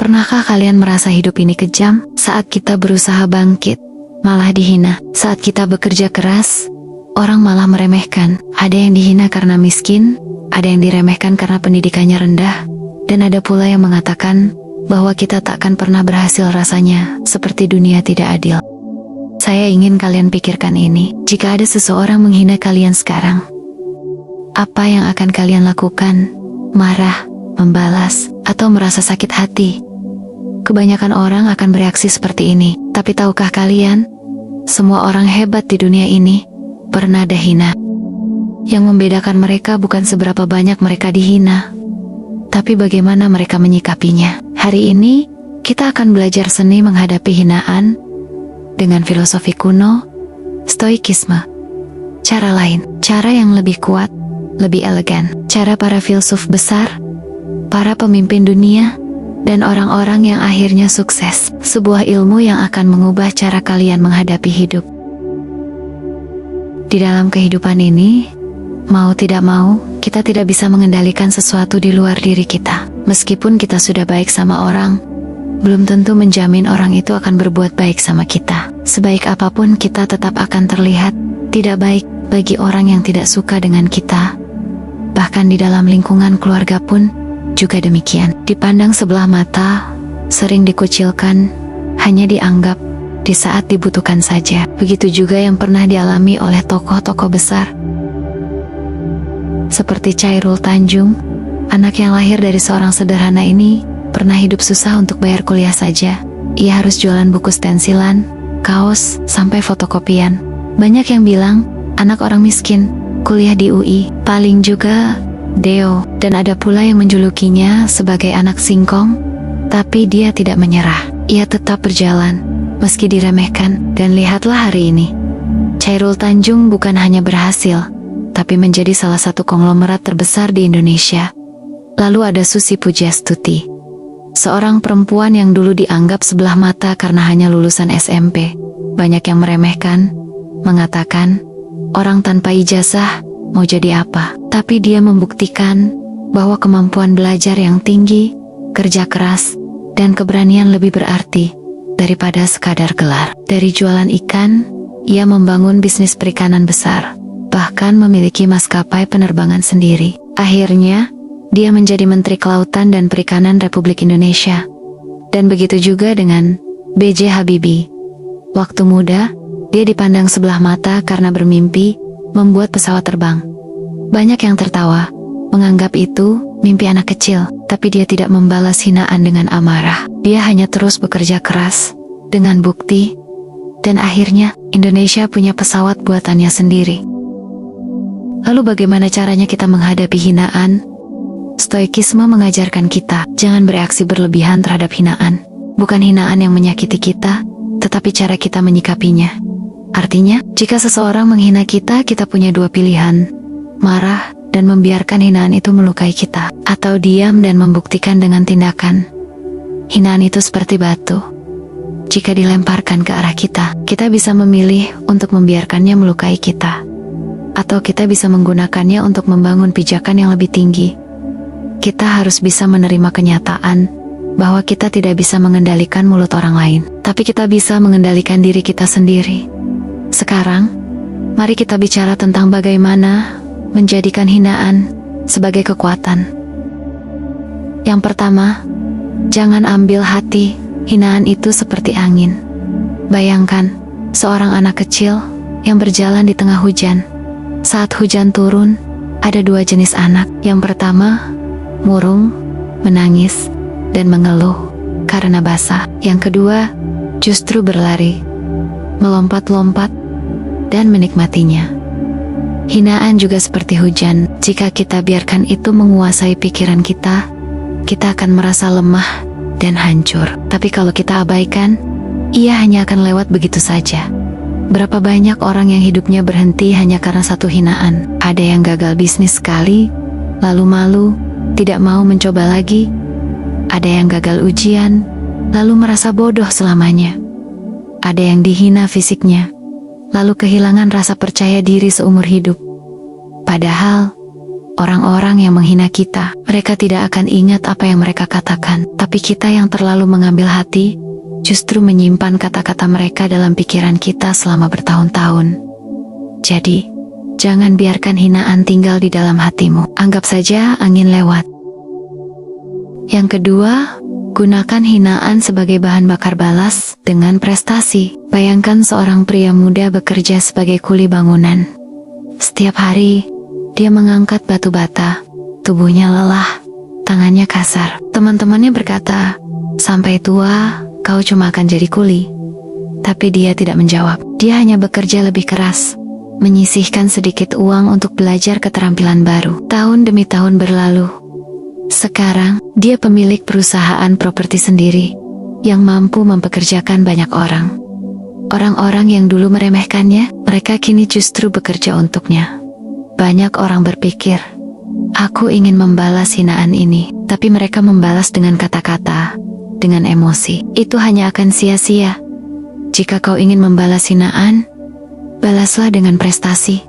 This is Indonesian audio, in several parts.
Pernahkah kalian merasa hidup ini kejam? Saat kita berusaha bangkit, malah dihina. Saat kita bekerja keras, orang malah meremehkan. Ada yang dihina karena miskin, ada yang diremehkan karena pendidikannya rendah, dan ada pula yang mengatakan bahwa kita takkan pernah berhasil. Rasanya seperti dunia tidak adil. Saya ingin kalian pikirkan ini. Jika ada seseorang menghina kalian sekarang, apa yang akan kalian lakukan? Marah, membalas, atau merasa sakit hati? Kebanyakan orang akan bereaksi seperti ini. Tapi tahukah kalian, semua orang hebat di dunia ini pernah dihina. Yang membedakan mereka bukan seberapa banyak mereka dihina, tapi bagaimana mereka menyikapinya. Hari ini, kita akan belajar seni menghadapi hinaan dengan filosofi kuno, stoikisme. Cara lain, cara yang lebih kuat, lebih elegan. Cara para filsuf besar, para pemimpin dunia, dan orang-orang yang akhirnya sukses. Sebuah ilmu yang akan mengubah cara kalian menghadapi hidup. Di dalam kehidupan ini, mau tidak mau, kita tidak bisa mengendalikan sesuatu di luar diri kita. Meskipun kita sudah baik sama orang, belum tentu menjamin orang itu akan berbuat baik sama kita. Sebaik apapun kita tetap akan terlihat tidak baik bagi orang yang tidak suka dengan kita. Bahkan di dalam lingkungan keluarga pun juga demikian. Dipandang sebelah mata, sering dikucilkan, hanya dianggap di saat dibutuhkan saja. Begitu juga yang pernah dialami oleh tokoh-tokoh besar seperti Chairul Tanjung. Anak yang lahir dari seorang sederhana ini pernah hidup susah untuk bayar kuliah saja. Ia harus jualan buku stensilan, kaos, sampai fotokopian. Banyak yang bilang, anak orang miskin, kuliah di UI, paling juga Deo. Dan ada pula yang menjulukinya sebagai anak singkong, tapi dia tidak menyerah. Ia tetap berjalan, meski diremehkan. Dan lihatlah hari ini, Chairul Tanjung bukan hanya berhasil, tapi menjadi salah satu konglomerat terbesar di Indonesia. Lalu ada Susi Pujastuti, seorang perempuan yang dulu dianggap sebelah mata karena hanya lulusan SMP. Banyak yang meremehkan, mengatakan, orang tanpa ijazah mau jadi apa? Tapi dia membuktikan bahwa kemampuan belajar yang tinggi, kerja keras, dan keberanian lebih berarti daripada sekadar gelar. Dari jualan ikan, ia membangun bisnis perikanan besar, bahkan memiliki maskapai penerbangan sendiri. Akhirnya, dia menjadi Menteri Kelautan dan Perikanan Republik Indonesia. Dan begitu juga dengan B.J. Habibie. Waktu muda, dia dipandang sebelah mata karena bermimpi membuat pesawat terbang. Banyak yang tertawa, menganggap itu mimpi anak kecil, tapi dia tidak membalas hinaan dengan amarah. Dia hanya terus bekerja keras, dengan bukti, dan akhirnya Indonesia punya pesawat buatannya sendiri. Lalu bagaimana caranya kita menghadapi hinaan? Stoikisme mengajarkan kita, jangan bereaksi berlebihan terhadap hinaan. Bukan hinaan yang menyakiti kita, tetapi cara kita menyikapinya. Artinya, jika seseorang menghina kita, kita punya dua pilihan: marah dan membiarkan hinaan itu melukai kita, atau diam dan membuktikan dengan tindakan. Hinaan itu seperti batu. Jika dilemparkan ke arah kita, kita bisa memilih untuk membiarkannya melukai kita, atau kita bisa menggunakannya untuk membangun pijakan yang lebih tinggi. Kita harus bisa menerima kenyataan bahwa kita tidak bisa mengendalikan mulut orang lain, tapi kita bisa mengendalikan diri kita sendiri. Sekarang, mari kita bicara tentang bagaimana menjadikan hinaan sebagai kekuatan. Yang pertama, jangan ambil hati hinaan itu seperti angin. Bayangkan, seorang anak kecil yang berjalan di tengah hujan. Saat hujan turun, ada dua jenis anak. Yang pertama, murung, menangis, dan mengeluh karena basah. Yang kedua, justru berlari, melompat-lompat, dan menikmatinya. Hinaan juga seperti hujan. Jika kita biarkan itu menguasai pikiran kita, kita akan merasa lemah dan hancur. Tapi kalau kita abaikan, ia hanya akan lewat begitu saja. Berapa banyak orang yang hidupnya berhenti hanya karena satu hinaan? Ada yang gagal bisnis sekali, lalu malu, tidak mau mencoba lagi. Ada yang gagal ujian, lalu merasa bodoh selamanya. Ada yang dihina fisiknya, lalu kehilangan rasa percaya diri seumur hidup. Padahal, Orang-orang yang menghina kita, mereka tidak akan ingat apa yang mereka katakan. Tapi kita yang terlalu mengambil hati, justru menyimpan kata-kata mereka dalam pikiran kita selama bertahun-tahun. Jadi, jangan biarkan hinaan tinggal di dalam hatimu. Anggap saja angin lewat. Yang kedua, gunakan hinaan sebagai bahan bakar balas dengan prestasi. Bayangkan seorang pria muda bekerja sebagai kuli bangunan. Setiap hari, dia mengangkat batu bata. Tubuhnya lelah, tangannya kasar. Teman-temannya berkata, "Sampai tua, kau cuma akan jadi kuli." Tapi dia tidak menjawab. Dia hanya bekerja lebih keras, menyisihkan sedikit uang untuk belajar keterampilan baru. Tahun demi tahun berlalu. Sekarang, dia pemilik perusahaan properti sendiri yang mampu mempekerjakan banyak orang. Orang-orang yang dulu meremehkannya, mereka kini justru bekerja untuknya. Banyak orang berpikir, aku ingin membalas hinaan ini, tapi mereka membalas dengan kata-kata, dengan emosi. Itu hanya akan sia-sia. Jika kau ingin membalas hinaan, balaslah dengan prestasi.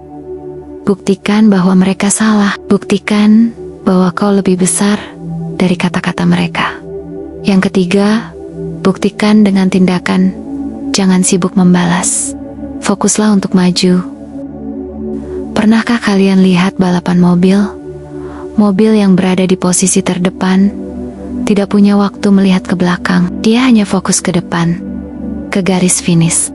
Buktikan bahwa mereka salah. Buktikan bahwa kau lebih besar dari kata-kata mereka. Yang ketiga, buktikan dengan tindakan. Jangan sibuk membalas. Fokuslah untuk maju. Pernahkah kalian lihat balapan mobil? Mobil yang berada di posisi terdepan tidak punya waktu melihat ke belakang. Dia hanya fokus ke depan, ke garis finish.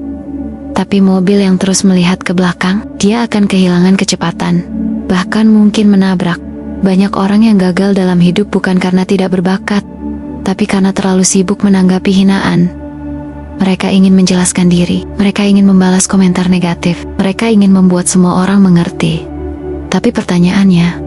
Tapi mobil yang terus melihat ke belakang, dia akan kehilangan kecepatan, bahkan mungkin menabrak. Banyak orang yang gagal dalam hidup bukan karena tidak berbakat, tapi karena terlalu sibuk menanggapi hinaan. Mereka ingin menjelaskan diri, mereka ingin membalas komentar negatif, mereka ingin membuat semua orang mengerti. Tapi pertanyaannya,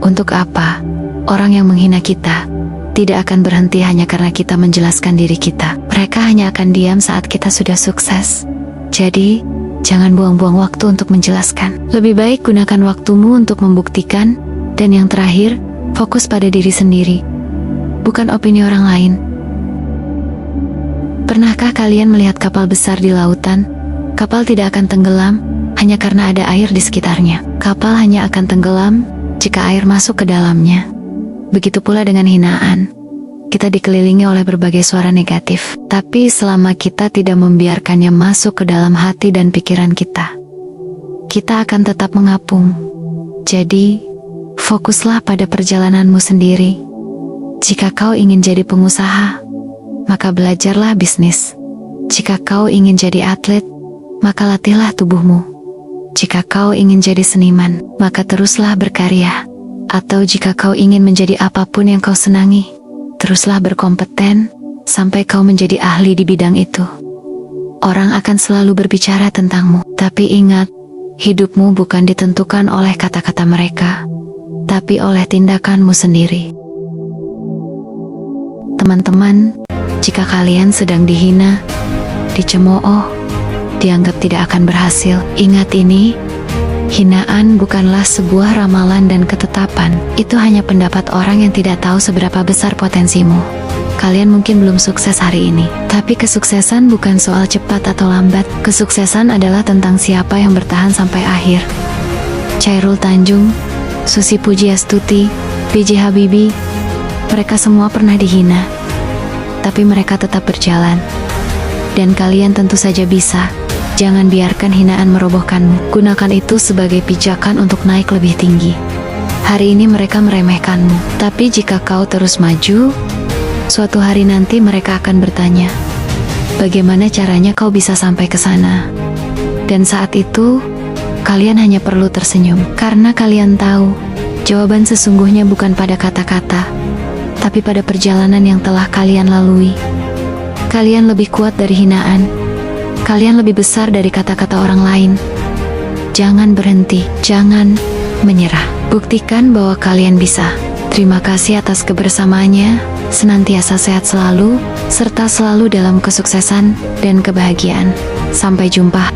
untuk apa orang yang menghina kita tidak akan berhenti hanya karena kita menjelaskan diri kita? Mereka hanya akan diam saat kita sudah sukses. Jadi, jangan buang-buang waktu untuk menjelaskan. Lebih baik gunakan waktumu untuk membuktikan. Dan yang terakhir, fokus pada diri sendiri, bukan opini orang lain. Pernahkah kalian melihat kapal besar di lautan? Kapal tidak akan tenggelam hanya karena ada air di sekitarnya. Kapal hanya akan tenggelam jika air masuk ke dalamnya. Begitu pula dengan hinaan. Kita dikelilingi oleh berbagai suara negatif, tapi selama kita tidak membiarkannya masuk ke dalam hati dan pikiran kita, kita akan tetap mengapung. Jadi, fokuslah pada perjalananmu sendiri. Jika kau ingin jadi pengusaha, maka belajarlah bisnis. Jika kau ingin jadi atlet, maka latihlah tubuhmu. Jika kau ingin jadi seniman, maka teruslah berkarya. Atau jika kau ingin menjadi apapun yang kau senangi, teruslah berkompeten sampai kau menjadi ahli di bidang itu. Orang akan selalu berbicara tentangmu, tapi ingat, hidupmu bukan ditentukan oleh kata-kata mereka, tapi oleh tindakanmu sendiri. Teman-teman, jika kalian sedang dihina, dicemooh, dianggap tidak akan berhasil, ingat ini, hinaan bukanlah sebuah ramalan dan ketetapan. Itu hanya pendapat orang yang tidak tahu seberapa besar potensimu. Kalian mungkin belum sukses hari ini, tapi kesuksesan bukan soal cepat atau lambat. Kesuksesan adalah tentang siapa yang bertahan sampai akhir. Chairul Tanjung, Susi Pujiastuti, B.J. Habibie, mereka semua pernah dihina, tapi mereka tetap berjalan. Dan kalian tentu saja bisa. Jangan biarkan hinaan merobohkanmu. Gunakan itu sebagai pijakan untuk naik lebih tinggi. Hari ini mereka meremehkanmu, tapi jika kau terus maju, suatu hari nanti mereka akan bertanya, bagaimana caranya kau bisa sampai ke sana? Dan saat itu, kalian hanya perlu tersenyum, karena kalian tahu, jawaban sesungguhnya bukan pada kata-kata, tapi pada perjalanan yang telah kalian lalui. Kalian lebih kuat dari hinaan. Kalian lebih besar dari kata-kata orang lain. Jangan berhenti, jangan menyerah. Buktikan bahwa kalian bisa. Terima kasih atas kebersamaannya. Senantiasa sehat selalu, serta selalu dalam kesuksesan dan kebahagiaan. Sampai jumpa.